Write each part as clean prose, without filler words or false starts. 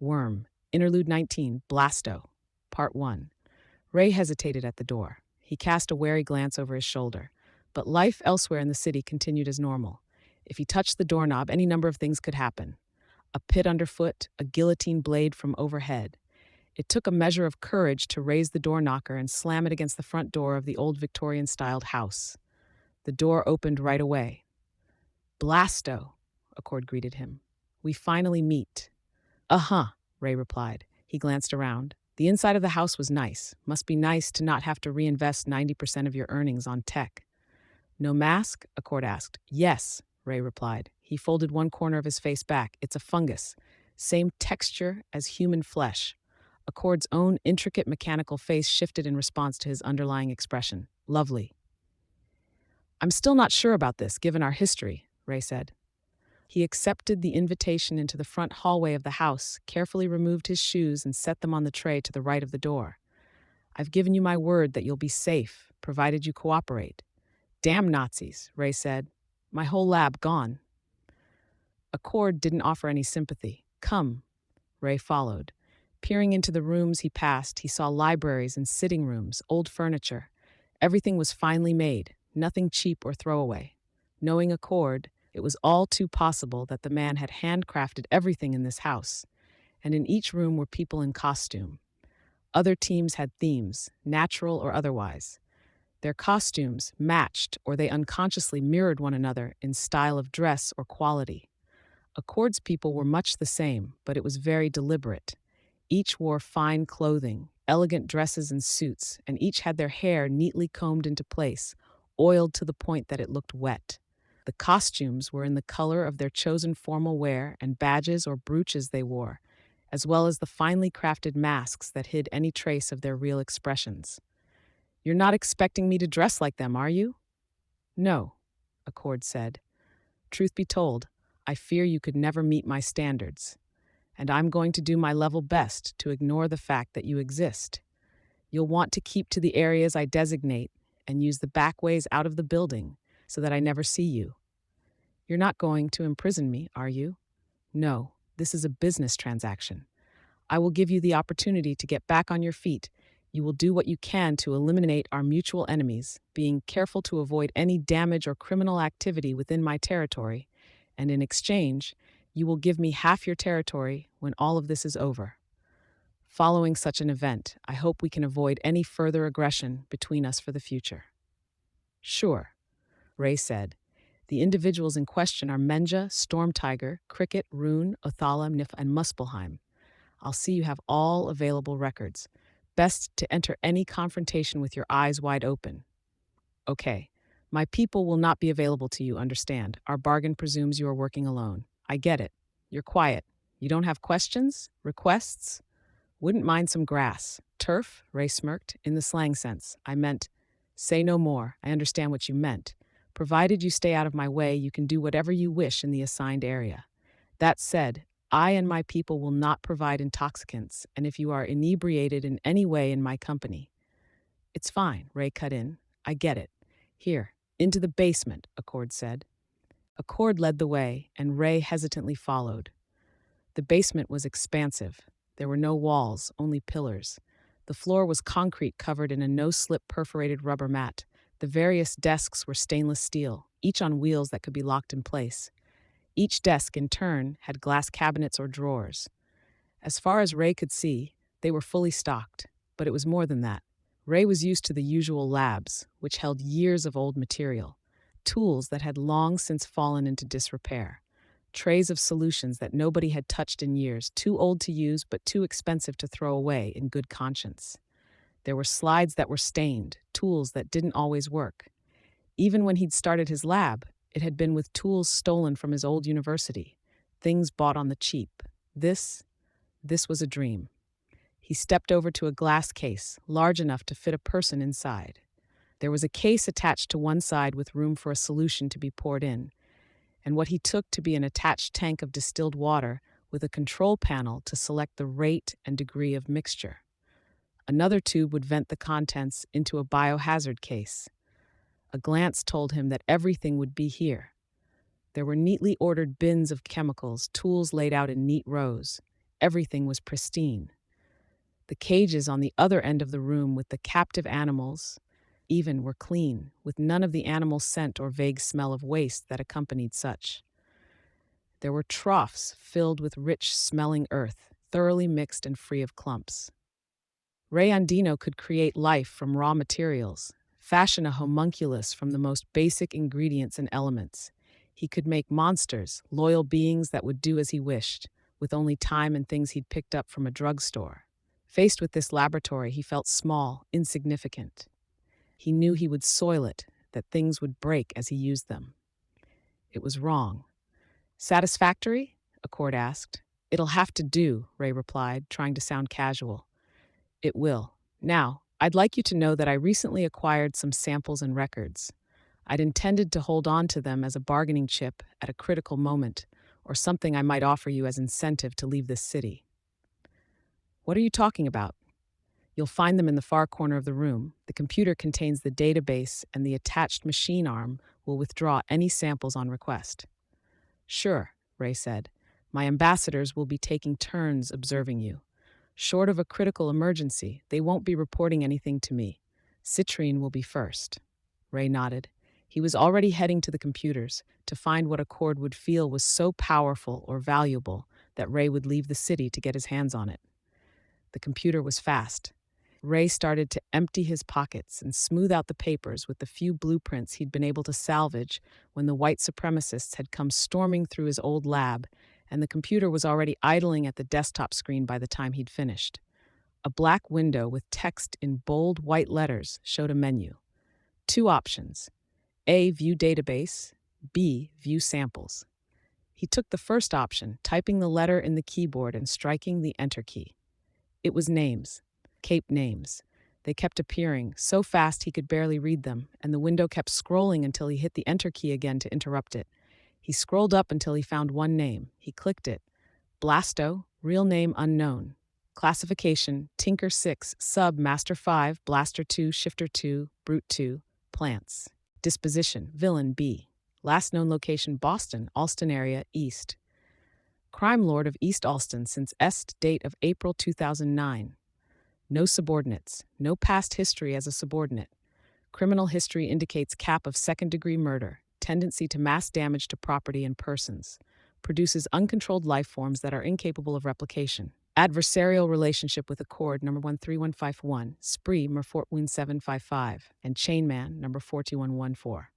Worm. Interlude 19. Blasto. Part 1. Ray hesitated at the door. He cast a wary glance over his shoulder. But life elsewhere in the city continued as normal. If he touched the doorknob, any number of things could happen. A pit underfoot, a guillotine blade from overhead. It took a measure of courage to raise the door knocker and slam it against the front door of the old Victorian-styled house. The door opened right away. "Blasto," Accord greeted him. "We finally meet." "Uh-huh," Ray replied. He glanced around. The inside of the house was nice. Must be nice to not have to reinvest 90% of your earnings on tech. "No mask?" Accord asked. "Yes," Ray replied. He folded one corner of his face back. "It's a fungus. Same texture as human flesh." Accord's own intricate mechanical face shifted in response to his underlying expression. "Lovely." "I'm still not sure about this, given our history," Ray said. He accepted the invitation into the front hallway of the house, carefully removed his shoes, and set them on the tray to the right of the door. "I've given you my word that you'll be safe, provided you cooperate." "Damn Nazis," Ray said. "My whole lab gone." Accord didn't offer any sympathy. "Come." Ray followed. Peering into the rooms he passed, he saw libraries and sitting rooms, old furniture. Everything was finely made, nothing cheap or throwaway. Knowing Accord, it was all too possible that the man had handcrafted everything in this house, and in each room were people in costume. Other teams had themes, natural or otherwise. Their costumes matched or they unconsciously mirrored one another in style of dress or quality. Accord's people were much the same, but it was very deliberate. Each wore fine clothing, elegant dresses and suits, and each had their hair neatly combed into place, oiled to the point that it looked wet. The costumes were in the color of their chosen formal wear and badges or brooches they wore, as well as the finely crafted masks that hid any trace of their real expressions. "You're not expecting me to dress like them, are you?" "No," Accord said. "Truth be told, I fear you could never meet my standards, and I'm going to do my level best to ignore the fact that you exist. You'll want to keep to the areas I designate and use the back ways out of the building so that I never see you. You're not going to imprison me, are you? No, this is a business transaction. I will give you the opportunity to get back on your feet. You will do what you can to eliminate our mutual enemies, being careful to avoid any damage or criminal activity within my territory, and in exchange, you will give me half your territory when all of this is over. Following such an event, I hope we can avoid any further aggression between us for the future." "Sure," Ray said. "The individuals in question are Menja, Storm Tiger, Cricket, Rune, Othala, Nif, and Muspelheim. I'll see you have all available records. Best to enter any confrontation with your eyes wide open." "Okay. My people will not be available to you, understand. Our bargain presumes you are working alone. I get it. You're quiet. You don't have questions? Requests?" "Wouldn't mind some grass." "Turf?" Ray smirked. "In the slang sense. I meant, say no more. I understand what you meant. Provided you stay out of my way, you can do whatever you wish in the assigned area. That said, I and my people will not provide intoxicants, and if you are inebriated in any way in my company—" "It's fine," Ray cut in. "I get it. Here, into the basement," Accord said. Accord led the way, and Ray hesitantly followed. The basement was expansive. There were no walls, only pillars. The floor was concrete covered in a no-slip perforated rubber mat. The various desks were stainless steel, each on wheels that could be locked in place. Each desk, in turn, had glass cabinets or drawers. As far as Ray could see, they were fully stocked, but it was more than that. Ray was used to the usual labs, which held years of old material, tools that had long since fallen into disrepair, trays of solutions that nobody had touched in years, too old to use but too expensive to throw away in good conscience. There were slides that were stained, tools that didn't always work. Even when he'd started his lab, it had been with tools stolen from his old university, things bought on the cheap. This was a dream. He stepped over to a glass case, large enough to fit a person inside. There was a case attached to one side with room for a solution to be poured in, and what he took to be an attached tank of distilled water with a control panel to select the rate and degree of mixture. Another tube would vent the contents into a biohazard case. A glance told him that everything would be here. There were neatly ordered bins of chemicals, tools laid out in neat rows. Everything was pristine. The cages on the other end of the room with the captive animals, even, were clean, with none of the animal scent or vague smell of waste that accompanied such. There were troughs filled with rich-smelling earth, thoroughly mixed and free of clumps. Ray Andino could create life from raw materials, fashion a homunculus from the most basic ingredients and elements. He could make monsters, loyal beings that would do as he wished, with only time and things he'd picked up from a drugstore. Faced with this laboratory, he felt small, insignificant. He knew he would soil it, that things would break as he used them. It was wrong. Satisfactory? Accord asked. It'll have to do, Ray replied, trying to sound casual. It will. Now, I'd like you to know that I recently acquired some samples and records. I'd intended to hold on to them as a bargaining chip at a critical moment, or something I might offer you as incentive to leave this city. What are you talking about? You'll find them in the far corner of the room. The computer contains the database, and the attached machine arm will withdraw any samples on request. Sure, Ray said. My ambassadors will be taking turns observing you. Short of a critical emergency, they won't be reporting anything to me. Citrine will be first. Ray nodded. He was already heading to the computers to find what Accord would feel was so powerful or valuable that Ray would leave the city to get his hands on it. The computer was fast. Ray started to empty his pockets and smooth out the papers with the few blueprints he'd been able to salvage when the white supremacists had come storming through his old lab, and the computer was already idling at the desktop screen by the time he'd finished. A black window with text in bold white letters showed a menu. 2 options: A, view database; B, view samples. He took the first option, typing the letter in the keyboard and striking the enter key. It was names. Cape names. They kept appearing, so fast he could barely read them, and the window kept scrolling until he hit the enter key again to interrupt it. He scrolled up until he found one name. He clicked it. Blasto, real name unknown. Classification, Tinker 6, Sub, Master 5, Blaster 2, Shifter 2, Brute 2, Plants. Disposition, Villain B. Last known location, Boston, Alston area, East. Crime lord of East Alston since est date of April 2009. No subordinates. No past history as a subordinate. Criminal history indicates cap of second-degree murder, tendency to mass damage to property and persons. Produces uncontrolled life forms that are incapable of replication. Adversarial relationship with Accord number 13151, Spree number 41755, and Chainman number 42114.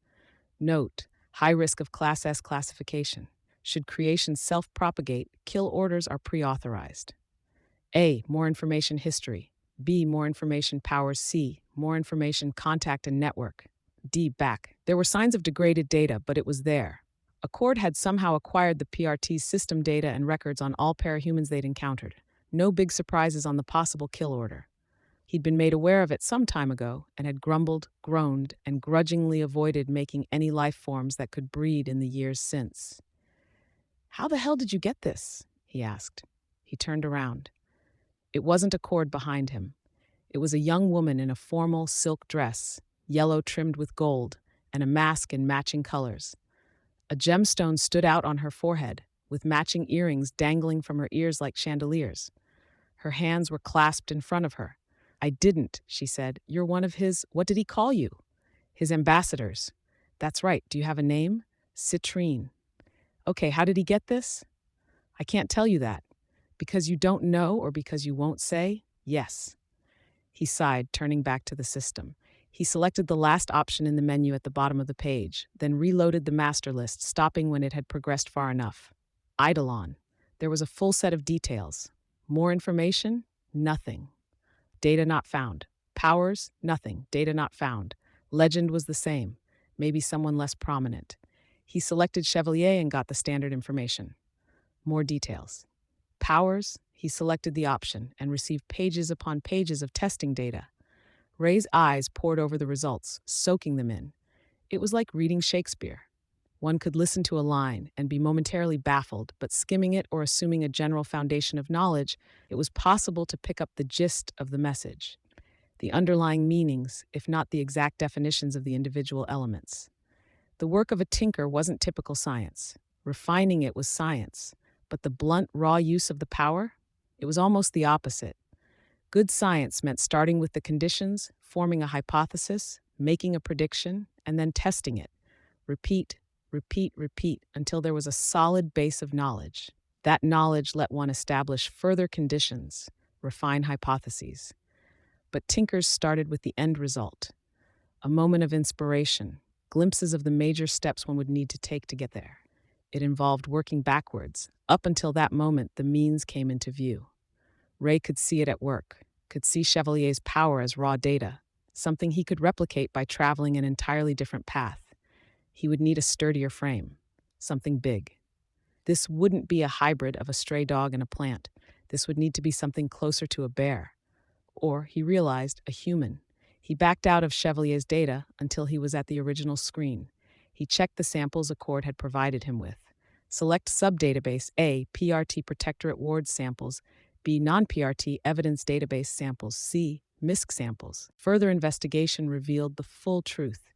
Note: high risk of Class S classification. Should creation self-propagate, kill orders are pre-authorized. A, more information history. B, more information powers. C, more information contact and network. D, back. There were signs of degraded data, but it was there. Accord had somehow acquired the PRT's system data and records on all parahumans they'd encountered. No big surprises on the possible kill order. He'd been made aware of it some time ago and had grumbled, groaned, and grudgingly avoided making any life forms that could breed in the years since. How the hell did you get this? He asked. He turned around. It wasn't Accord behind him. It was a young woman in a formal silk dress, yellow trimmed with gold, and a mask in matching colors. A gemstone stood out on her forehead, with matching earrings dangling from her ears like chandeliers. Her hands were clasped in front of her. I didn't, she said. You're one of his, what did he call you? His ambassadors. That's right. Do you have a name? Citrine. Okay, how did he get this? I can't tell you that. Because you don't know or because you won't say? Yes. He sighed, turning back to the system. He selected the last option in the menu at the bottom of the page, then reloaded the master list, stopping when it had progressed far enough. Eidolon. There was a full set of details. More information? Nothing. Data not found. Powers? Nothing. Data not found. Legend was the same. Maybe someone less prominent. He selected Chevalier and got the standard information. More details. Powers? He selected the option and received pages upon pages of testing data. Ray's eyes pored over the results, soaking them in. It was like reading Shakespeare. One could listen to a line and be momentarily baffled, but skimming it or assuming a general foundation of knowledge, it was possible to pick up the gist of the message, the underlying meanings, if not the exact definitions of the individual elements. The work of a tinker wasn't typical science. Refining it was science, but the blunt, raw use of the power? It was almost the opposite. Good science meant starting with the conditions, forming a hypothesis, making a prediction, and then testing it. Repeat, repeat, repeat until there was a solid base of knowledge. That knowledge let one establish further conditions, refine hypotheses. But Tinkers started with the end result, a moment of inspiration, glimpses of the major steps one would need to take to get there. It involved working backwards. Up until that moment, the means came into view. Ray could see it at work, could see Chevalier's power as raw data, something he could replicate by traveling an entirely different path. He would need a sturdier frame, something big. This wouldn't be a hybrid of a stray dog and a plant. This would need to be something closer to a bear. Or, he realized, a human. He backed out of Chevalier's data until he was at the original screen. He checked the samples Accord had provided him with. Select subdatabase A, PRT Protectorate Ward samples, B, non-PRT evidence database samples, C, MISC samples. Further investigation revealed the full truth.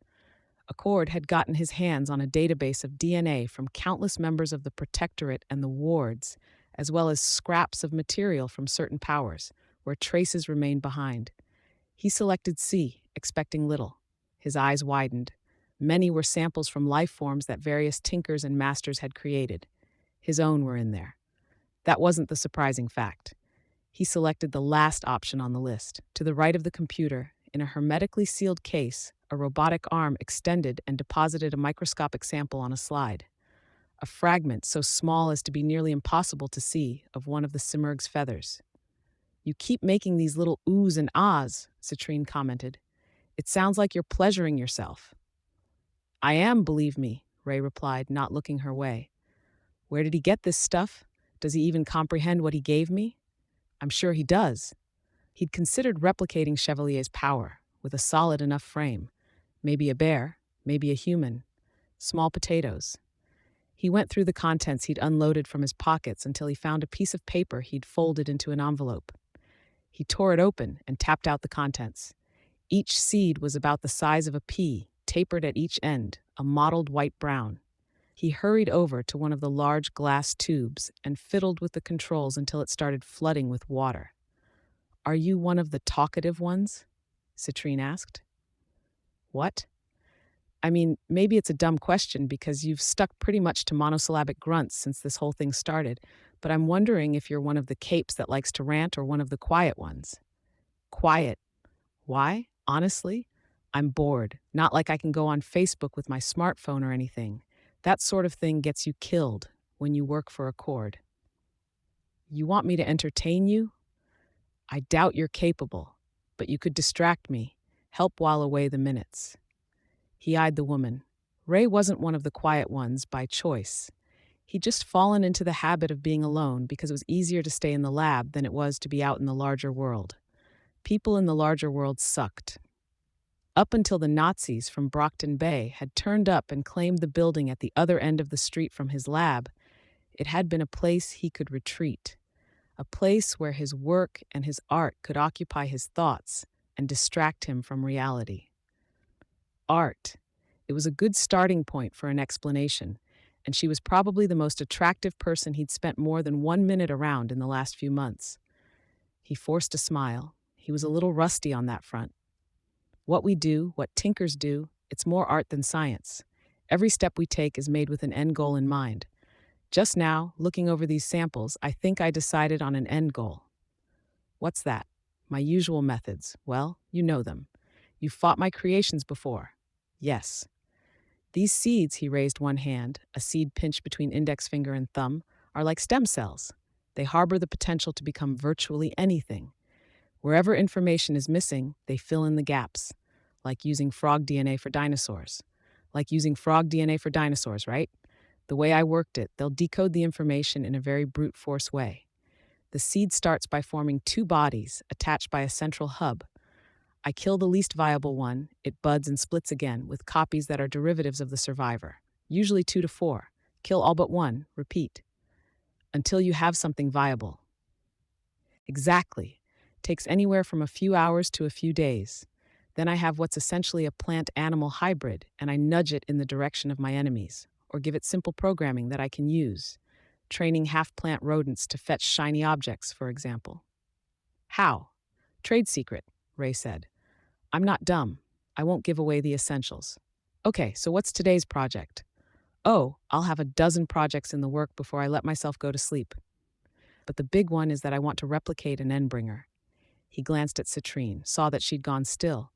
Accord had gotten his hands on a database of DNA from countless members of the Protectorate and the wards, as well as scraps of material from certain powers, where traces remained behind. He selected C, expecting little. His eyes widened. Many were samples from life forms that various Tinkers and Masters had created. His own were in there. That wasn't the surprising fact. He selected the last option on the list. To the right of the computer, in a hermetically sealed case, a robotic arm extended and deposited a microscopic sample on a slide. A fragment so small as to be nearly impossible to see of one of the Simurgh's feathers. "You keep making these little oohs and ahs," Citrine commented. "It sounds like you're pleasuring yourself." "I am, believe me," Ray replied, not looking her way. "Where did he get this stuff? Does he even comprehend what he gave me?" "I'm sure he does." He'd considered replicating Chevalier's power, with a solid enough frame. Maybe a bear, maybe a human. Small potatoes. He went through the contents he'd unloaded from his pockets until he found a piece of paper he'd folded into an envelope. He tore it open and tapped out the contents. Each seed was about the size of a pea, tapered at each end, a mottled white-brown. He hurried over to one of the large glass tubes and fiddled with the controls until it started flooding with water. "Are you one of the talkative ones?" Citrine asked. "What?" "I mean, maybe it's a dumb question because you've stuck pretty much to monosyllabic grunts since this whole thing started, but I'm wondering if you're one of the capes that likes to rant or one of the quiet ones." "Quiet. Why? Honestly? I'm bored. Not like I can go on Facebook with my smartphone or anything. That sort of thing gets you killed when you work for Accord." "You want me to entertain you?" "I doubt you're capable, but you could distract me, help while away the minutes." He eyed the woman. Ray wasn't one of the quiet ones by choice. He'd just fallen into the habit of being alone because it was easier to stay in the lab than it was to be out in the larger world. People in the larger world sucked. Up until the Nazis from Brockton Bay had turned up and claimed the building at the other end of the street from his lab, it had been a place he could retreat. A place where his work and his art could occupy his thoughts and distract him from reality. Art. It was a good starting point for an explanation, and she was probably the most attractive person he'd spent more than 1 minute around in the last few months. He forced a smile. He was a little rusty on that front. What we do, what Tinkers do, it's more art than science. Every step we take is made with an end goal in mind. Just now, looking over these samples, I think I decided on an end goal. "What's that?" "My usual methods. Well, you know them. You've fought my creations before." "Yes." "These seeds," he raised one hand, a seed pinched between index finger and thumb, "are like stem cells. They harbor the potential to become virtually anything. Wherever information is missing, they fill in the gaps, like using frog DNA for dinosaurs. Like using frog DNA for dinosaurs, right? The way I worked it, they'll decode the information in a very brute force way. The seed starts by forming two bodies attached by a central hub. I kill the least viable one, it buds and splits again with copies that are derivatives of the survivor, usually 2 to 4. Kill all but one, repeat, until you have something viable. Exactly. Takes anywhere from a few hours to a few days. Then I have what's essentially a plant-animal hybrid, and I nudge it in the direction of my enemies, or give it simple programming that I can use. training half-plant rodents to fetch shiny objects, for example. How? Trade secret, Ray said. I'm not dumb. I won't give away the essentials. Okay, so what's today's project? Oh, I'll have a dozen projects in the work before I let myself go to sleep. But the big one is that I want to replicate an Endbringer. He glanced at Citrine, saw that she'd gone still.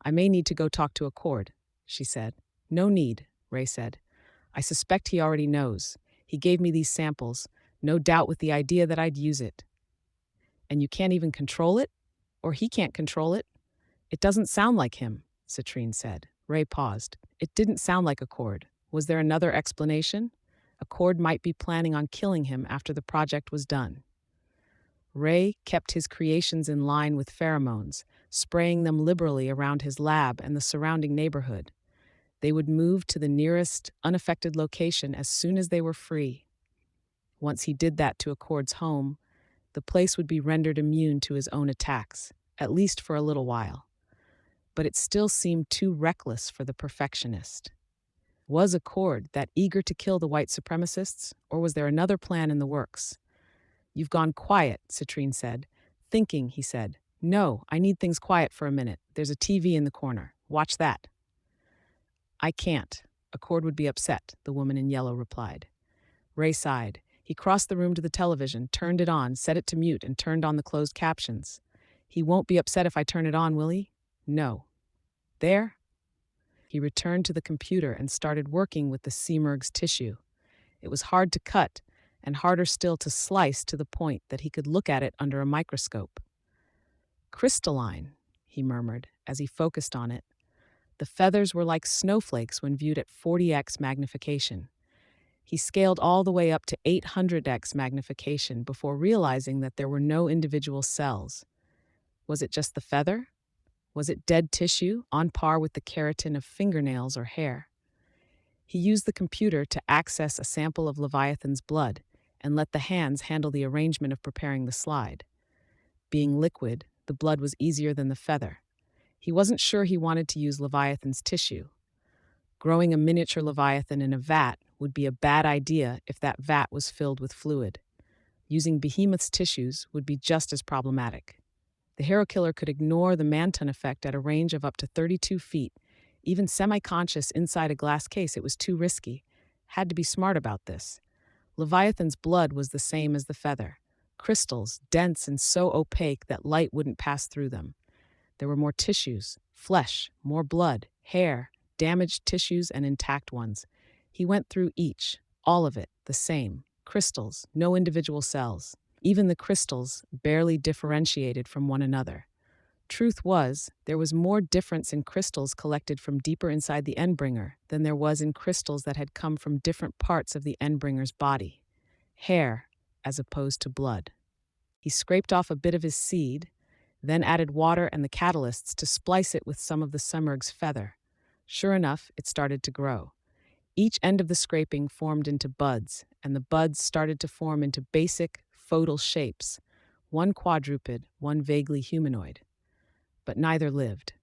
I may need to go talk to Accord, she said. No need, Ray said. I suspect he already knows. He gave me these samples, no doubt with the idea that I'd use it. And you can't even control it? Or he can't control it? It doesn't sound like him, Citrine said. Ray paused. It didn't sound like Accord. Was there another explanation? Accord might be planning on killing him after the project was done. Ray kept his creations in line with pheromones, spraying them liberally around his lab and the surrounding neighborhood. They would move to the nearest, unaffected location as soon as they were free. Once he did that to Accord's home, the place would be rendered immune to his own attacks, at least for a little while. But it still seemed too reckless for the perfectionist. Was Accord that eager to kill the white supremacists, or was there another plan in the works? You've gone quiet, Citrine said. Thinking, he said. No, I need things quiet for a minute. There's a TV in the corner. Watch that. I can't. Accord would be upset, the woman in yellow replied. Ray sighed. He crossed the room to the television, turned it on, set it to mute, and turned on the closed captions. He won't be upset if I turn it on, will he? No. There? He returned to the computer and started working with the Seemerg's tissue. It was hard to cut, and harder still to slice to the point that he could look at it under a microscope. Crystalline, he murmured as he focused on it. The feathers were like snowflakes when viewed at 40x magnification. He scaled all the way up to 800x magnification before realizing that there were no individual cells. Was it just the feather? Was it dead tissue, on par with the keratin of fingernails or hair? He used the computer to access a sample of Leviathan's blood and let the hands handle the arrangement of preparing the slide. Being liquid, the blood was easier than the feather. He wasn't sure he wanted to use Leviathan's tissue. Growing a miniature Leviathan in a vat would be a bad idea if that vat was filled with fluid. Using Behemoth's tissues would be just as problematic. The hero killer could ignore the Manton effect at a range of up to 32 feet. Even semi-conscious inside a glass case, it was too risky. Had to be smart about this. Leviathan's blood was the same as the feather. Crystals, dense and so opaque that light wouldn't pass through them. There were more tissues, flesh, more blood, hair, damaged tissues and intact ones. He went through each, all of it, the same. Crystals, no individual cells. Even the crystals barely differentiated from one another. Truth was, there was more difference in crystals collected from deeper inside the Endbringer than there was in crystals that had come from different parts of the Endbringer's body. Hair, as opposed to blood. He scraped off a bit of his seed, then added water and the catalysts to splice it with some of the Seemerg's feather. Sure enough, it started to grow. Each end of the scraping formed into buds, and the buds started to form into basic, fodal shapes, one quadruped, one vaguely humanoid. But neither lived.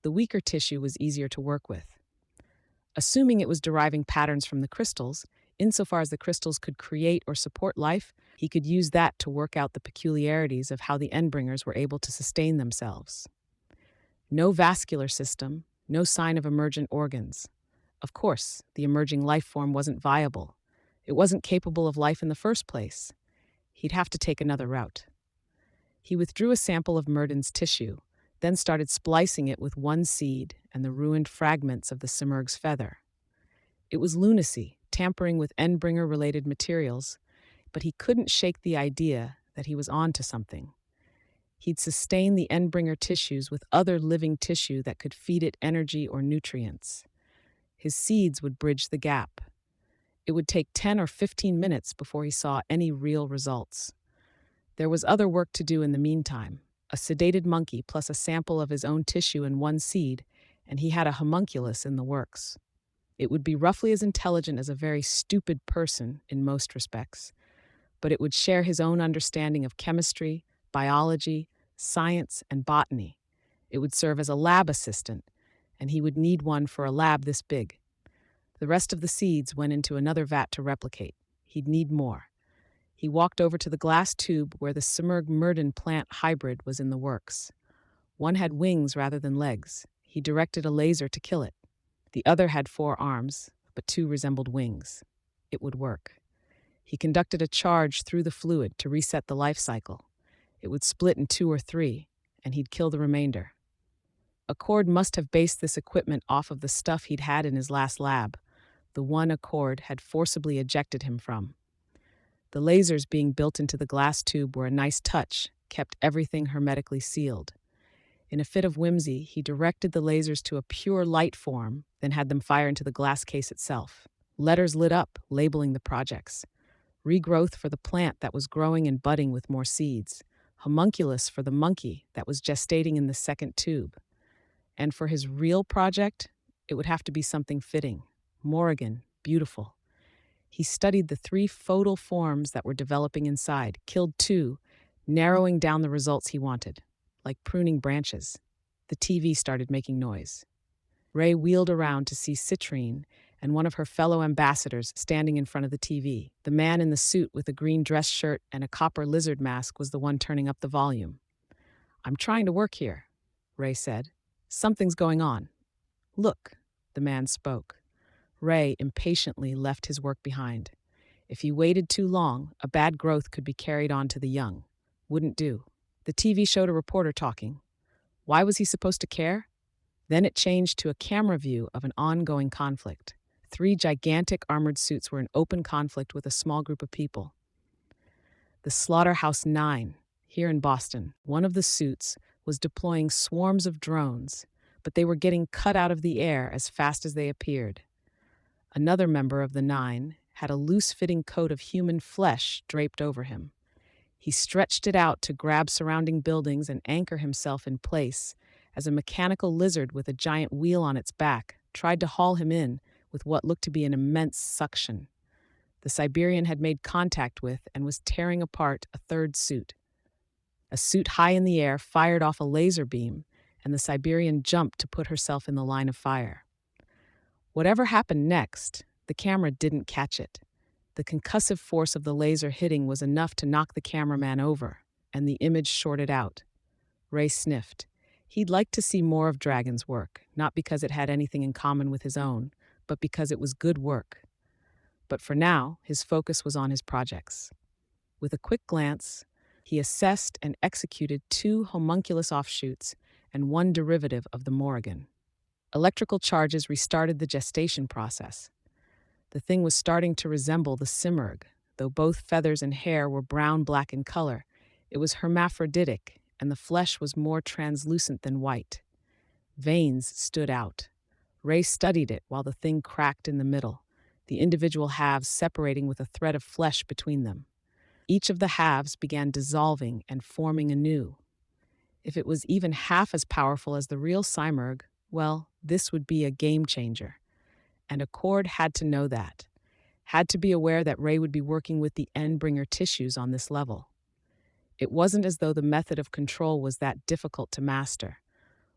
The weaker tissue was easier to work with. Assuming it was deriving patterns from the crystals, insofar as the crystals could create or support life, he could use that to work out the peculiarities of how the Endbringers were able to sustain themselves. No vascular system, no sign of emergent organs. Of course, the emerging life form wasn't viable. It wasn't capable of life in the first place. He'd have to take another route. He withdrew a sample of Murden's tissue, then started splicing it with one seed and the ruined fragments of the Seemerg's feather. It was lunacy, tampering with Endbringer-related materials, but he couldn't shake the idea that he was onto something. He'd sustain the Endbringer tissues with other living tissue that could feed it energy or nutrients. His seeds would bridge the gap. It would take 10 or 15 minutes before he saw any real results. There was other work to do in the meantime. A sedated monkey plus a sample of his own tissue and one seed, and he had a homunculus in the works. It would be roughly as intelligent as a very stupid person in most respects, but it would share his own understanding of chemistry, biology, science, and botany. It would serve as a lab assistant, and he would need one for a lab this big. The rest of the seeds went into another vat to replicate. He'd need more. He walked over to the glass tube where the Simurgh-Murden plant hybrid was in the works. One had wings rather than legs. He directed a laser to kill it. The other had 4 arms, but 2 resembled wings. It would work. He conducted a charge through the fluid to reset the life cycle. It would split in 2 or 3, and he'd kill the remainder. Accord must have based this equipment off of the stuff he'd had in his last lab, the one Accord had forcibly ejected him from. The lasers being built into the glass tube were a nice touch, kept everything hermetically sealed. In a fit of whimsy, he directed the lasers to a pure light form, then had them fire into the glass case itself. Letters lit up, labeling the projects. Regrowth for the plant that was growing and budding with more seeds. Homunculus for the monkey that was gestating in the second tube. And for his real project, it would have to be something fitting. Morrigan, beautiful. He studied the 3 photal forms that were developing inside, killed 2, narrowing down the results he wanted. Like pruning branches. The TV started making noise. Ray wheeled around to see Citrine and one of her fellow ambassadors standing in front of the TV. The man in the suit with a green dress shirt and a copper lizard mask was the one turning up the volume. "I'm trying to work here," Ray said. "Something's going on." "Look," the man spoke. Ray impatiently left his work behind. If he waited too long, a bad growth could be carried on to the young. Wouldn't do. The TV showed a reporter talking. Why was he supposed to care? Then it changed to a camera view of an ongoing conflict. 3 gigantic armored suits were in open conflict with a small group of people. The Slaughterhouse 9, here in Boston, one of the suits was deploying swarms of drones, but they were getting cut out of the air as fast as they appeared. Another member of the 9 had a loose-fitting coat of human flesh draped over him. He stretched it out to grab surrounding buildings and anchor himself in place as a mechanical lizard with a giant wheel on its back tried to haul him in with what looked to be an immense suction. The Siberian had made contact with and was tearing apart a 3rd suit. A suit high in the air fired off a laser beam, and the Siberian jumped to put herself in the line of fire. Whatever happened next, the camera didn't catch it. The concussive force of the laser hitting was enough to knock the cameraman over, and the image shorted out. Ray sniffed. He'd like to see more of Dragon's work, not because it had anything in common with his own, but because it was good work. But for now, his focus was on his projects. With a quick glance, he assessed and executed 2 homunculus offshoots and 1 derivative of the Morrigan. Electrical charges restarted the gestation process. The thing was starting to resemble the Simurgh, though both feathers and hair were brown-black in color. It was hermaphroditic, and the flesh was more translucent than white. Veins stood out. Ray studied it while the thing cracked in the middle, the individual halves separating with a thread of flesh between them. Each of the halves began dissolving and forming anew. If it was even half as powerful as the real Simurgh, well, this would be a game changer. And Accord had to know that. Had to be aware that Ray would be working with the Endbringer tissues on this level. It wasn't as though the method of control was that difficult to master.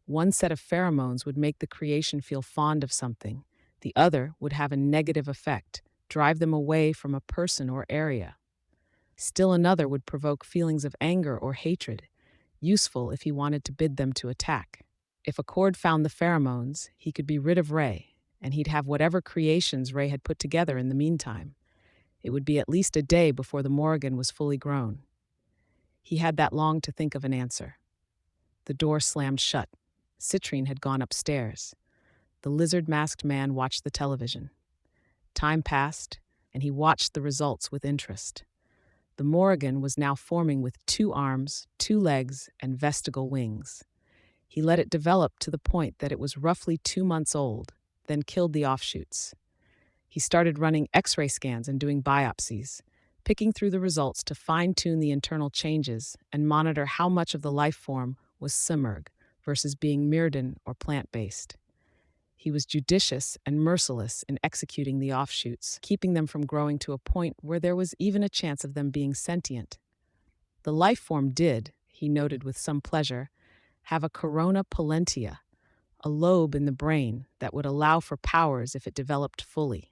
One set of pheromones would make the creation feel fond of something. The other would have a negative effect, drive them away from a person or area. Still another would provoke feelings of anger or hatred, useful if he wanted to bid them to attack. If Accord found the pheromones, he could be rid of Ray, and he'd have whatever creations Ray had put together in the meantime. It would be at least a day before the Morrigan was fully grown. He had that long to think of an answer. The door slammed shut. Citrine had gone upstairs. The lizard-masked man watched the television. Time passed, and he watched the results with interest. The Morrigan was now forming with 2 arms, 2 legs, and vestigial wings. He let it develop to the point that it was roughly 2 months old, then killed the offshoots. He started running X-ray scans and doing biopsies, picking through the results to fine-tune the internal changes and monitor how much of the life form was Simurgh versus being Myrden or plant-based. He was judicious and merciless in executing the offshoots, keeping them from growing to a point where there was even a chance of them being sentient. The life form did, he noted with some pleasure, have a corona pollentia, a lobe in the brain that would allow for powers if it developed fully.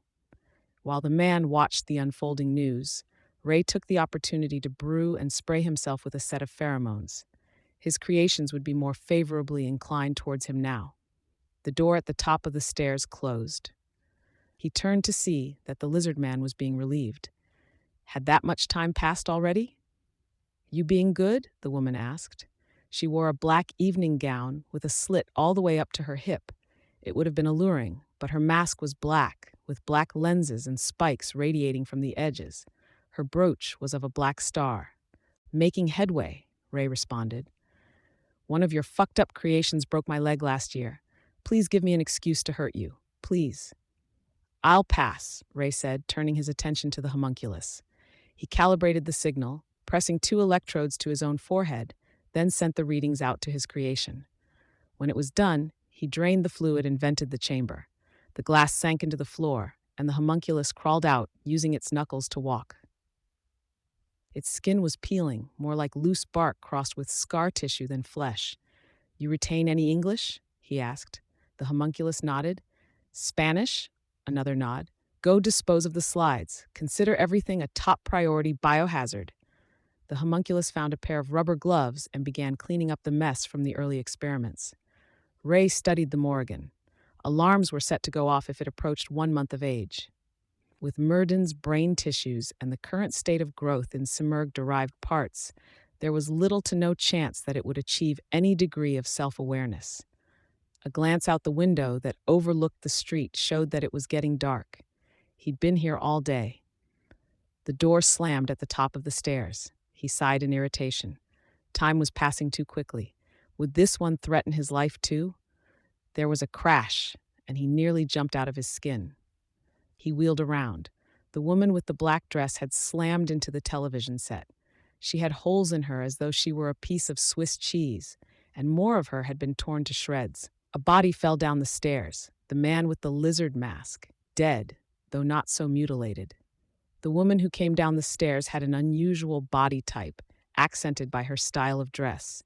While the man watched the unfolding news, Ray took the opportunity to brew and spray himself with a set of pheromones. His creations would be more favorably inclined towards him now. The door at the top of the stairs closed. He turned to see that the lizard man was being relieved. Had that much time passed already? You being good? The woman asked. She wore a black evening gown with a slit all the way up to her hip. It would have been alluring, but her mask was black, with black lenses and spikes radiating from the edges. Her brooch was of a black star. Making headway, Ray responded. One of your fucked up creations broke my leg last year. Please give me an excuse to hurt you. Please. I'll pass, Ray said, turning his attention to the homunculus. He calibrated the signal, pressing 2 electrodes to his own forehead, then sent the readings out to his creation. When it was done, he drained the fluid and vented the chamber. The glass sank into the floor, and the homunculus crawled out, using its knuckles to walk. Its skin was peeling, more like loose bark crossed with scar tissue than flesh. You retain any English? He asked. The homunculus nodded. Spanish? Another nod. Go dispose of the slides. Consider everything a top priority biohazard. The homunculus found a pair of rubber gloves and began cleaning up the mess from the early experiments. Ray studied the Morrigan. Alarms were set to go off if it approached 1 month of age. With Murden's brain tissues and the current state of growth in Simurgh-derived parts, there was little to no chance that it would achieve any degree of self-awareness. A glance out the window that overlooked the street showed that it was getting dark. He'd been here all day. The door slammed at the top of the stairs. He sighed in irritation. Time was passing too quickly. Would this one threaten his life too? There was a crash, and he nearly jumped out of his skin. He wheeled around. The woman with the black dress had slammed into the television set. She had holes in her as though she were a piece of Swiss cheese, and more of her had been torn to shreds. A body fell down the stairs, the man with the lizard mask, dead, though not so mutilated. The woman who came down the stairs had an unusual body type, accented by her style of dress.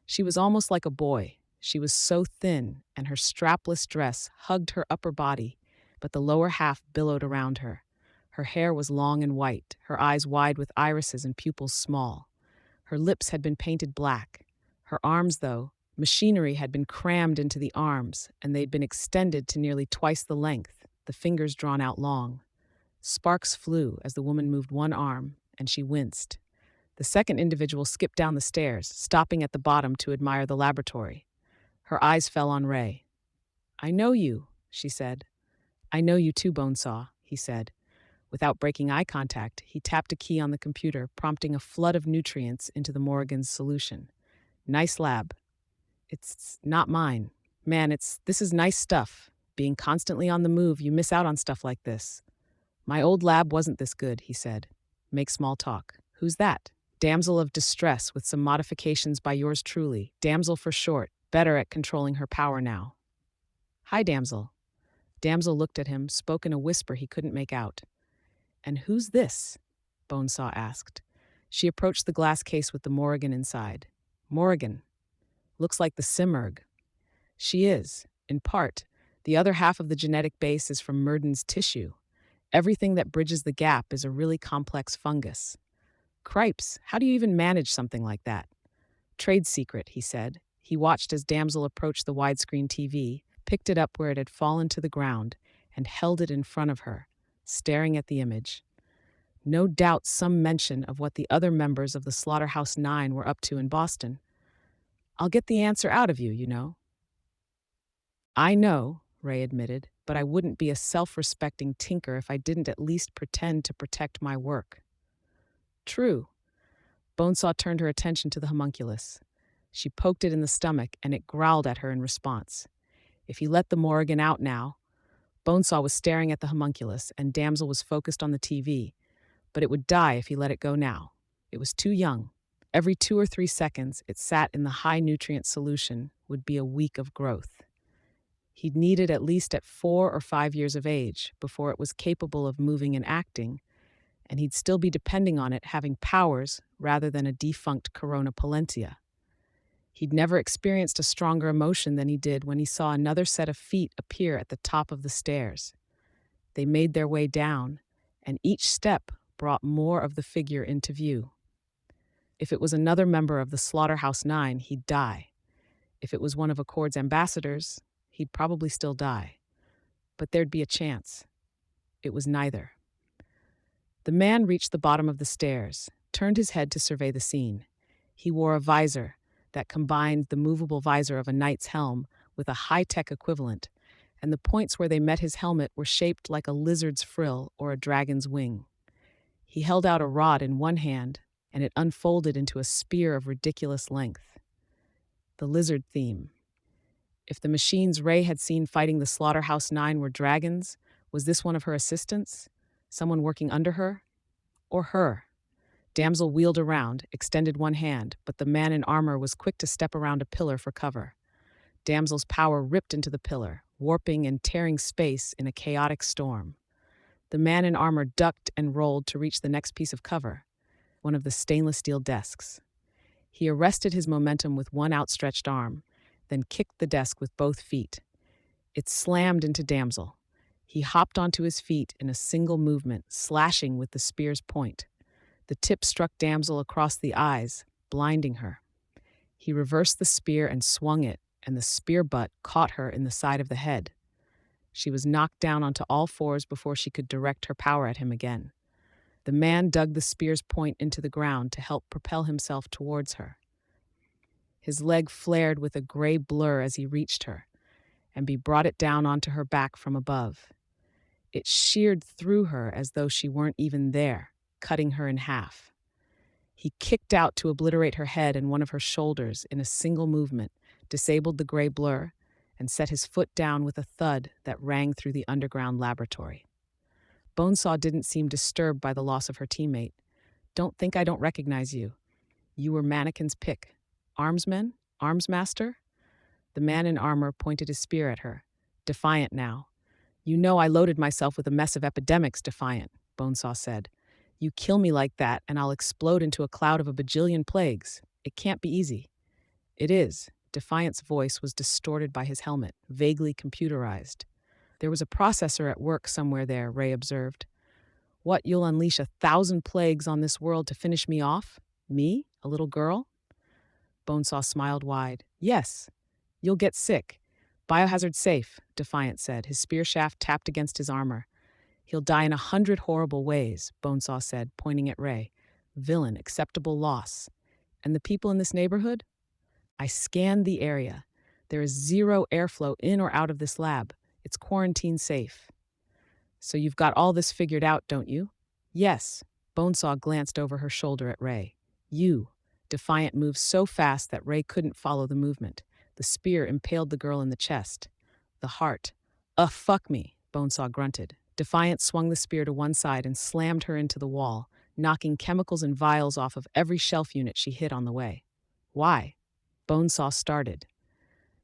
She was almost like a boy. She was so thin, and her strapless dress hugged her upper body, but the lower half billowed around her. Her hair was long and white, her eyes wide with irises and pupils small. Her lips had been painted black. Her arms, though, machinery had been crammed into the arms, and they'd been extended to nearly twice the length, the fingers drawn out long. Sparks flew as the woman moved one arm, and she winced. The second individual skipped down the stairs, stopping at the bottom to admire the laboratory. Her eyes fell on Ray. I know you, she said. I know you too, Bonesaw, he said. Without breaking eye contact, he tapped a key on the computer, prompting a flood of nutrients into the Morrigan's solution. Nice lab. It's not mine. Man, this is nice stuff. Being constantly on the move, you miss out on stuff like this. My old lab wasn't this good, he said. Make small talk. Who's that? Damsel of distress with some modifications by yours truly. Damsel for short, better at controlling her power now. Hi, Damsel. Damsel looked at him, spoke in a whisper he couldn't make out. And who's this? Bonesaw asked. She approached the glass case with the Morrigan inside. Morrigan. Looks like the Simurgh. She is, in part. The other half of the genetic base is from Murden's tissue. Everything that bridges the gap is a really complex fungus. Cripes, how do you even manage something like that? Trade secret, he said. He watched as Damsel approached the widescreen TV, picked it up where it had fallen to the ground, and held it in front of her, staring at the image. No doubt some mention of what the other members of the Slaughterhouse Nine were up to in Boston. I'll get the answer out of you, you know. I know, Ray admitted, but I wouldn't be a self-respecting tinker if I didn't at least pretend to protect my work. True. Bonesaw turned her attention to the homunculus. She poked it in the stomach, and it growled at her in response. If he let the Morrigan out now, Bonesaw was staring at the homunculus, and Damsel was focused on the TV, but it would die if he let it go now. It was too young. Every 2 or 3 seconds it sat in the high-nutrient solution would be a week of growth. He'd need it at least at 4 or 5 years of age before it was capable of moving and acting, and he'd still be depending on it having powers rather than a defunct corona pollentia. He'd never experienced a stronger emotion than he did when he saw another set of feet appear at the top of the stairs. They made their way down, and each step brought more of the figure into view. If it was another member of the Slaughterhouse Nine, he'd die. If it was one of Accord's ambassadors, he'd probably still die. But there'd be a chance. It was neither. The man reached the bottom of the stairs, turned his head to survey the scene. He wore a visor that combined the movable visor of a knight's helm with a high-tech equivalent, and the points where they met his helmet were shaped like a lizard's frill or a dragon's wing. He held out a rod in one hand, and it unfolded into a spear of ridiculous length. The lizard theme. If the machines Ray had seen fighting the Slaughterhouse Nine were dragons, was this one of her assistants? Someone working under her? Or her? Damsel wheeled around, extended one hand, but the man in armor was quick to step around a pillar for cover. Damsel's power ripped into the pillar, warping and tearing space in a chaotic storm. The man in armor ducked and rolled to reach the next piece of cover, one of the stainless steel desks. He arrested his momentum with one outstretched arm, then kicked the desk with both feet. It slammed into Damsel. He hopped onto his feet in a single movement, slashing with the spear's point. The tip struck Damsel across the eyes, blinding her. He reversed the spear and swung it, and the spear butt caught her in the side of the head. She was knocked down onto all fours before she could direct her power at him again. The man dug the spear's point into the ground to help propel himself towards her. His leg flared with a gray blur as he reached her, and he brought it down onto her back from above. It sheared through her as though she weren't even there, cutting her in half. He kicked out to obliterate her head and one of her shoulders in a single movement, disabled the gray blur, and set his foot down with a thud that rang through the underground laboratory. Bonesaw didn't seem disturbed by the loss of her teammate. "Don't think I don't recognize you. You were Mannequin's pick. Armsman? Armsmaster?" The man in armor pointed his spear at her. Defiant now. "You know I loaded myself with a mess of epidemics, Defiant," Bonesaw said. "You kill me like that, and I'll explode into a cloud of a bajillion plagues. It can't be easy." "It is." Defiant's voice was distorted by his helmet, vaguely computerized. "There was a processor at work somewhere there," Ray observed. "What, you'll unleash 1,000 plagues on this world to finish me off? Me? A little girl?" Bonesaw smiled wide. "Yes. You'll get sick. Biohazard safe," Defiant said. His spear shaft tapped against his armor. "He'll die in 100 horrible ways," Bonesaw said, pointing at Ray. "Villain, acceptable loss. And the people in this neighborhood? I scanned the area. There is zero airflow in or out of this lab. It's quarantine safe." "So you've got all this figured out, don't you?" "Yes." Bonesaw glanced over her shoulder at Ray. "You." Defiant moved so fast that Ray couldn't follow the movement. The spear impaled the girl in the chest. The heart. Fuck me," Bonesaw grunted. Defiant swung the spear to one side and slammed her into the wall, knocking chemicals and vials off of every shelf unit she hit on the way. "Why?" Bonesaw started.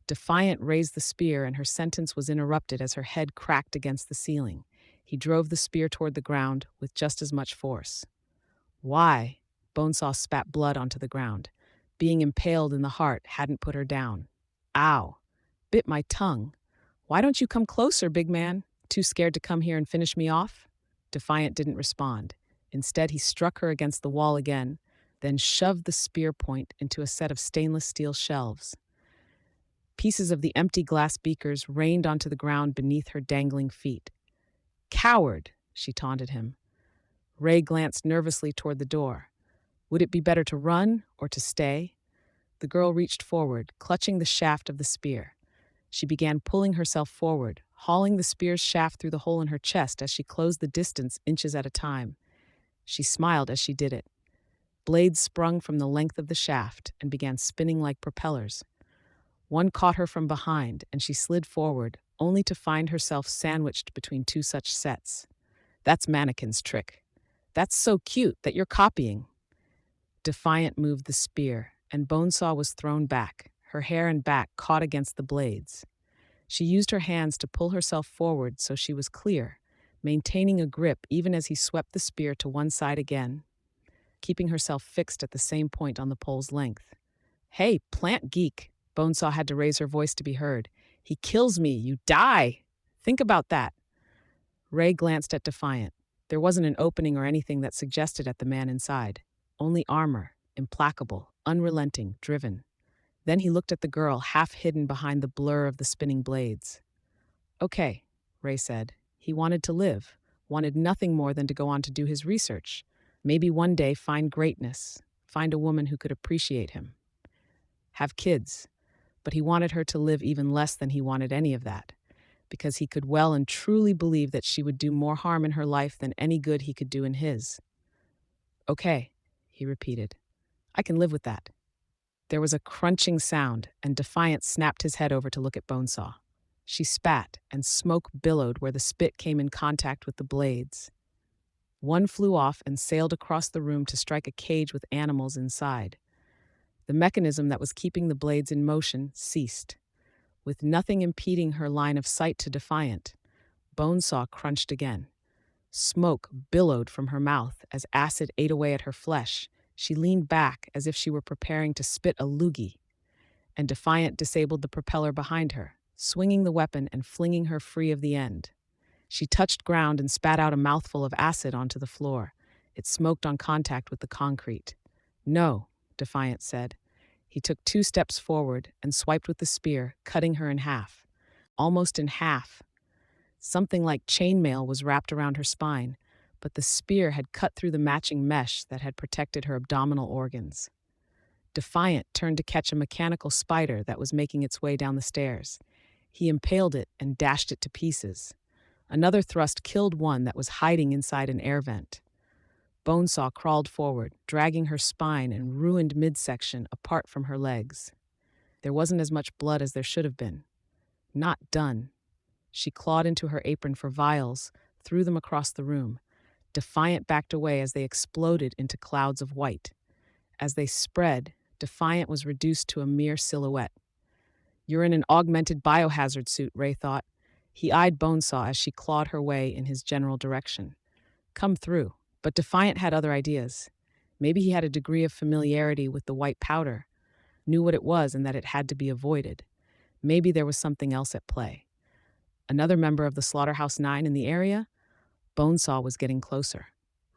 Defiant raised the spear, and her sentence was interrupted as her head cracked against the ceiling. He drove the spear toward the ground with just as much force. "Why?" Bonesaw spat blood onto the ground. Being impaled in the heart hadn't put her down. "Ow. Bit my tongue. Why don't you come closer, big man? Too scared to come here and finish me off?" Defiant didn't respond. Instead, he struck her against the wall again, then shoved the spear point into a set of stainless steel shelves. Pieces of the empty glass beakers rained onto the ground beneath her dangling feet. "Coward," she taunted him. Ray glanced nervously toward the door. Would it be better to run or to stay? The girl reached forward, clutching the shaft of the spear. She began pulling herself forward, hauling the spear's shaft through the hole in her chest as she closed the distance inches at a time. She smiled as she did it. Blades sprung from the length of the shaft and began spinning like propellers. One caught her from behind, and she slid forward, only to find herself sandwiched between two such sets. "That's Mannequin's trick. That's so cute that you're copying." Defiant moved the spear, and Bonesaw was thrown back, her hair and back caught against the blades. She used her hands to pull herself forward so she was clear, maintaining a grip even as he swept the spear to one side again, keeping herself fixed at the same point on the pole's length. "Hey, plant geek," Bonesaw had to raise her voice to be heard. "He kills me, you die! Think about that." Ray glanced at Defiant. There wasn't an opening or anything that suggested at the man inside. Only armor, implacable, unrelenting, driven. Then he looked at the girl, half hidden behind the blur of the spinning blades. Okay, Ray said. He wanted to live, wanted nothing more than to go on to do his research. Maybe one day find greatness, find a woman who could appreciate him. Have kids. But he wanted her to live even less than he wanted any of that, because he could well and truly believe that she would do more harm in her life than any good he could do in his. Okay, he repeated. I can live with that. There was a crunching sound, and Defiant snapped his head over to look at Bonesaw. She spat, and smoke billowed where the spit came in contact with the blades. One flew off and sailed across the room to strike a cage with animals inside. The mechanism that was keeping the blades in motion ceased. With nothing impeding her line of sight to Defiant, Bonesaw crunched again. Smoke billowed from her mouth as acid ate away at her flesh. She leaned back as if she were preparing to spit a loogie, and Defiant disabled the propeller behind her, swinging the weapon and flinging her free of the end. She touched ground and spat out a mouthful of acid onto the floor. It smoked on contact with the concrete. No, Defiant said. He took 2 steps forward and swiped with the spear, cutting her in half. Almost in half. Something like chainmail was wrapped around her spine, but the spear had cut through the matching mesh that had protected her abdominal organs. Defiant turned to catch a mechanical spider that was making its way down the stairs. He impaled it and dashed it to pieces. Another thrust killed one that was hiding inside an air vent. Bonesaw crawled forward, dragging her spine and ruined midsection apart from her legs. There wasn't as much blood as there should have been. Not done. She clawed into her apron for vials, threw them across the room. Defiant backed away as they exploded into clouds of white. As they spread, Defiant was reduced to a mere silhouette. You're in an augmented biohazard suit, Ray thought. He eyed Bonesaw as she clawed her way in his general direction. Come through. But Defiant had other ideas. Maybe he had a degree of familiarity with the white powder, knew what it was and that it had to be avoided. Maybe there was something else at play. Another member of the Slaughterhouse Nine in the area? Bonesaw was getting closer.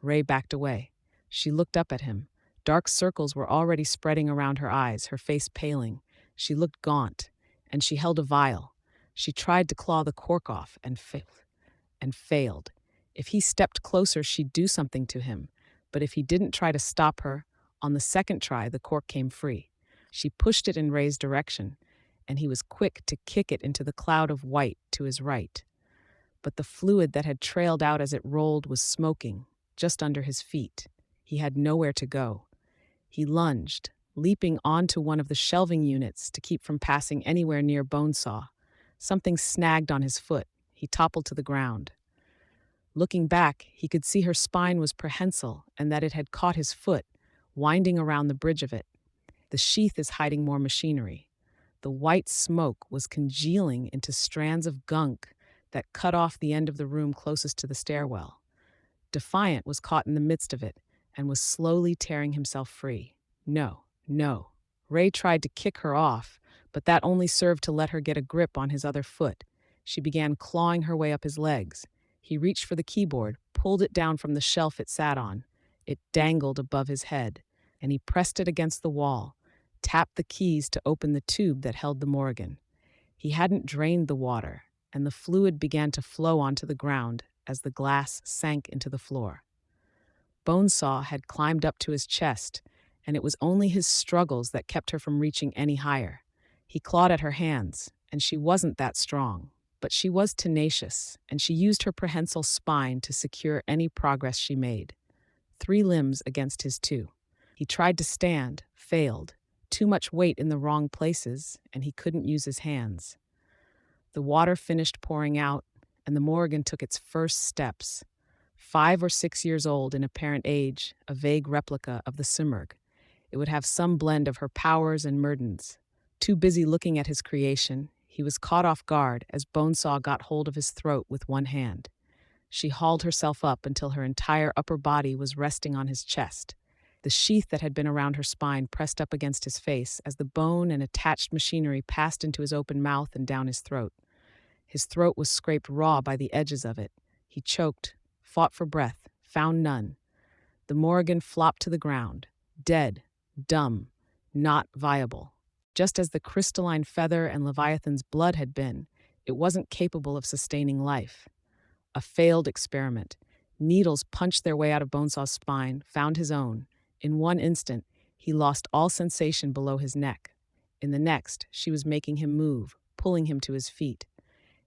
Ray backed away. She looked up at him. Dark circles were already spreading around her eyes, her face paling. She looked gaunt, and she held a vial. She tried to claw the cork off and failed. If he stepped closer, she'd do something to him. But if he didn't try to stop her, on the second try, the cork came free. She pushed it in Ray's direction, and he was quick to kick it into the cloud of white to his right. But the fluid that had trailed out as it rolled was smoking, just under his feet. He had nowhere to go. He lunged, leaping onto one of the shelving units to keep from passing anywhere near Bonesaw. Something snagged on his foot. He toppled to the ground. Looking back, he could see her spine was prehensile and that it had caught his foot, winding around the bridge of it. The sheath is hiding more machinery. The white smoke was congealing into strands of gunk that cut off the end of the room closest to the stairwell. Defiant was caught in the midst of it and was slowly tearing himself free. No. Ray tried to kick her off, but that only served to let her get a grip on his other foot. She began clawing her way up his legs. He reached for the keyboard, pulled it down from the shelf it sat on. It dangled above his head, and he pressed it against the wall, tapped the keys to open the tube that held the Morgan. He hadn't drained the water, and the fluid began to flow onto the ground as the glass sank into the floor. Bonesaw had climbed up to his chest, and it was only his struggles that kept her from reaching any higher. He clawed at her hands, and she wasn't that strong. But she was tenacious, and she used her prehensile spine to secure any progress she made. 3 limbs against his 2. He tried to stand, failed. Too much weight in the wrong places, and he couldn't use his hands. The water finished pouring out, and the Morgan took its first steps. 5 or 6 years old in apparent age, a vague replica of the Simurgh. It would have some blend of her powers and Murden's. Too busy looking at his creation, he was caught off guard as Bonesaw got hold of his throat with one hand. She hauled herself up until her entire upper body was resting on his chest. The sheath that had been around her spine pressed up against his face as the bone and attached machinery passed into his open mouth and down his throat. His throat was scraped raw by the edges of it. He choked, fought for breath, found none. The Morrigan flopped to the ground, dead, dumb, not viable. Just as the crystalline feather and Leviathan's blood had been, it wasn't capable of sustaining life. A failed experiment. Needles punched their way out of Bonesaw's spine, found his own. In one instant, he lost all sensation below his neck. In the next, she was making him move, pulling him to his feet.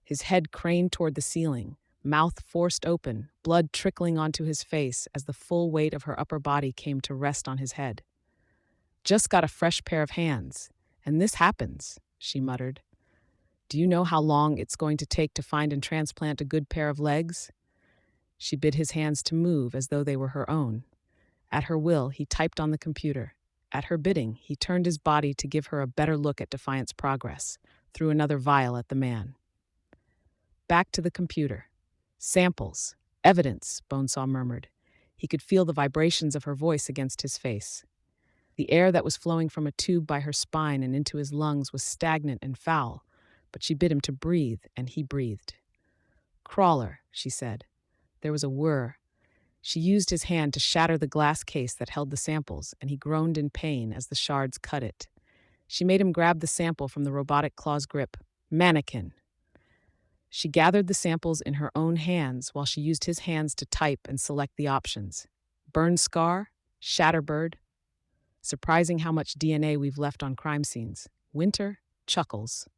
His head craned toward the ceiling, mouth forced open, blood trickling onto his face as the full weight of her upper body came to rest on his head. "Just got a fresh pair of hands, and this happens," she muttered. "Do you know how long it's going to take to find and transplant a good pair of legs?" She bid his hands to move as though they were her own. At her will, he typed on the computer. At her bidding, he turned his body to give her a better look at Defiant's progress, threw another vial at the man. Back to the computer. "Samples. Evidence," Bonesaw murmured. He could feel the vibrations of her voice against his face. The air that was flowing from a tube by her spine and into his lungs was stagnant and foul, but she bid him to breathe, and he breathed. "Crawler," she said. There was a whir. She used his hand to shatter the glass case that held the samples, and he groaned in pain as the shards cut it. She made him grab the sample from the robotic claw's grip. "Mannequin." She gathered the samples in her own hands while she used his hands to type and select the options. "Burn scar," "Shatterbird." "Surprising how much DNA we've left on crime scenes." "Winter," "Chuckles."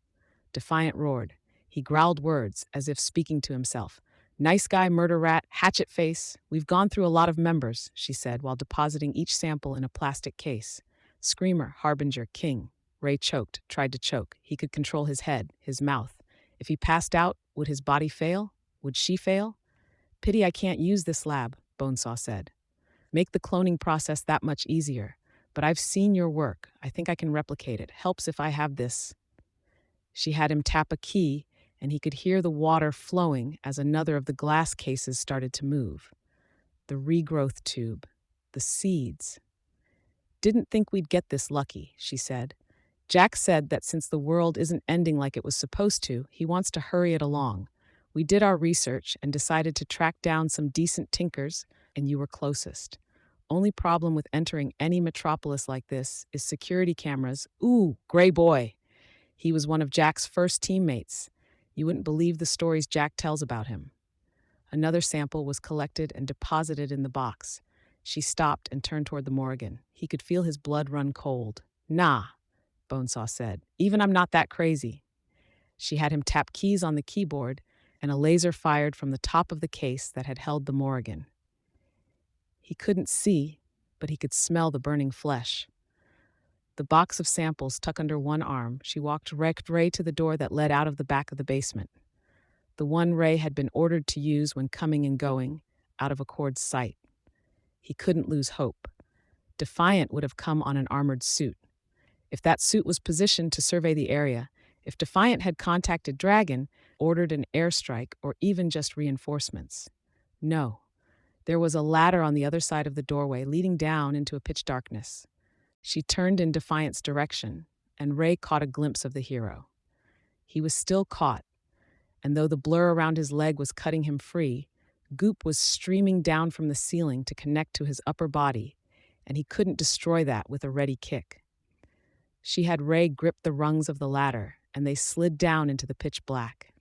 Defiant roared. He growled words, as if speaking to himself. "Nice guy, murder rat, hatchet face. We've gone through a lot of members," she said, while depositing each sample in a plastic case. "Screamer, Harbinger, King." Ray choked, tried to choke. He could control his head, his mouth. If he passed out, would his body fail? Would she fail? "Pity I can't use this lab," Bonesaw said. "Make the cloning process that much easier. But I've seen your work. I think I can replicate it. Helps if I have this." She had him tap a key, and he could hear the water flowing as another of the glass cases started to move. The regrowth tube. The seeds. "Didn't think we'd get this lucky," she said. "Jack said that since the world isn't ending like it was supposed to, he wants to hurry it along. We did our research and decided to track down some decent tinkers, and you were closest. Only problem with entering any metropolis like this is security cameras." "Ooh, gray boy." He was one of Jack's first teammates. You wouldn't believe the stories Jack tells about him. Another sample was collected and deposited in the box. She stopped and turned toward the Morrigan. He could feel his blood run cold. "Nah," Bonesaw said. "Even I'm not that crazy." She had him tap keys on the keyboard, and a laser fired from the top of the case that had held the Morrigan. He couldn't see, but he could smell the burning flesh. The box of samples tucked under one arm, she walked Ray to the door that led out of the back of the basement. The one Ray had been ordered to use when coming and going, out of Accord's sight. He couldn't lose hope. Defiant would have come on an armored suit. If that suit was positioned to survey the area, if Defiant had contacted Dragon, ordered an airstrike, or even just reinforcements. No. There was a ladder on the other side of the doorway leading down into a pitch darkness. She turned in Defiant's direction, and Ray caught a glimpse of the hero. He was still caught, and though the blur around his leg was cutting him free, goop was streaming down from the ceiling to connect to his upper body, and he couldn't destroy that with a ready kick. She had Ray grip the rungs of the ladder, and they slid down into the pitch black.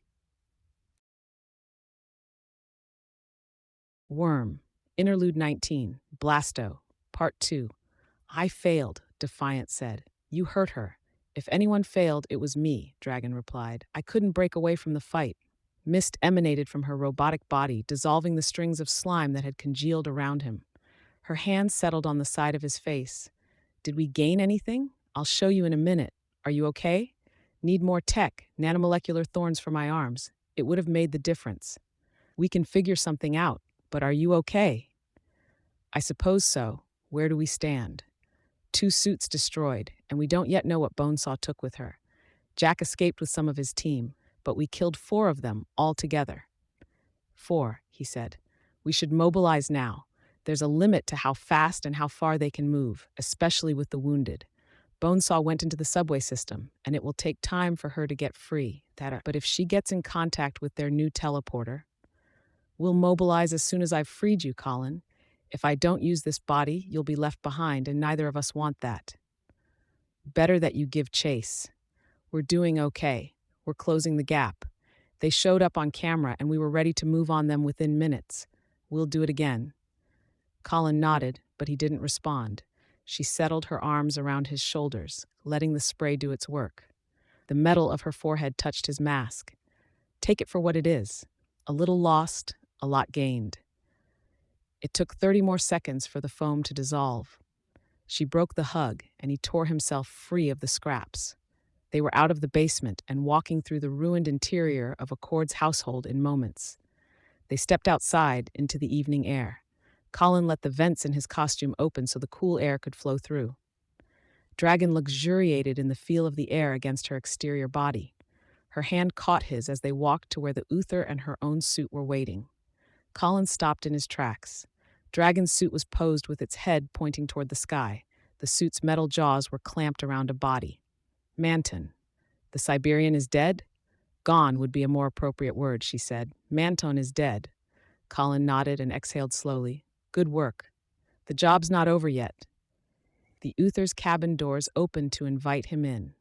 Worm, Interlude 19, Blasto, Part 2. "I failed," Defiant said. "You hurt her." "If anyone failed, it was me," Dragon replied. "I couldn't break away from the fight." Mist emanated from her robotic body, dissolving the strings of slime that had congealed around him. Her hand settled on the side of his face. "Did we gain anything? I'll show you in a minute. Are you okay?" "Need more tech, nanomolecular thorns for my arms. It would have made the difference." "We can figure something out, but are you okay?" "I suppose so. Where do we stand?" "2 suits destroyed, and we don't yet know what Bonesaw took with her. Jack escaped with some of his team, but we killed 4 of them all together." "4," he said. "We should mobilize now. There's a limit to how fast and how far they can move, especially with the wounded. Bonesaw went into the subway system, and it will take time for her to get free. But if she gets in contact with their new teleporter..." We'll mobilize as soon as I've freed you, Colin. If I don't use this body, you'll be left behind, and neither of us want that. Better that you give chase. We're doing okay. We're closing the gap. They showed up on camera, and we were ready to move on them within minutes. We'll do it again. Colin nodded, but he didn't respond. She settled her arms around his shoulders, letting the spray do its work. The metal of her forehead touched his mask. Take it for what it is. A little lost, a lot gained. It took 30 more seconds for the foam to dissolve. She broke the hug, and he tore himself free of the scraps. They were out of the basement and walking through the ruined interior of Accord's household in moments. They stepped outside into the evening air. Colin let the vents in his costume open so the cool air could flow through. Dragon luxuriated in the feel of the air against her exterior body. Her hand caught his as they walked to where the Uther and her own suit were waiting. Colin stopped in his tracks. Dragon's suit was posed with its head pointing toward the sky. The suit's metal jaws were clamped around a body. Manton. The Siberian is dead? Gone would be a more appropriate word, she said. Manton is dead. Colin nodded and exhaled slowly. Good work. The job's not over yet. The Uther's cabin doors opened to invite him in.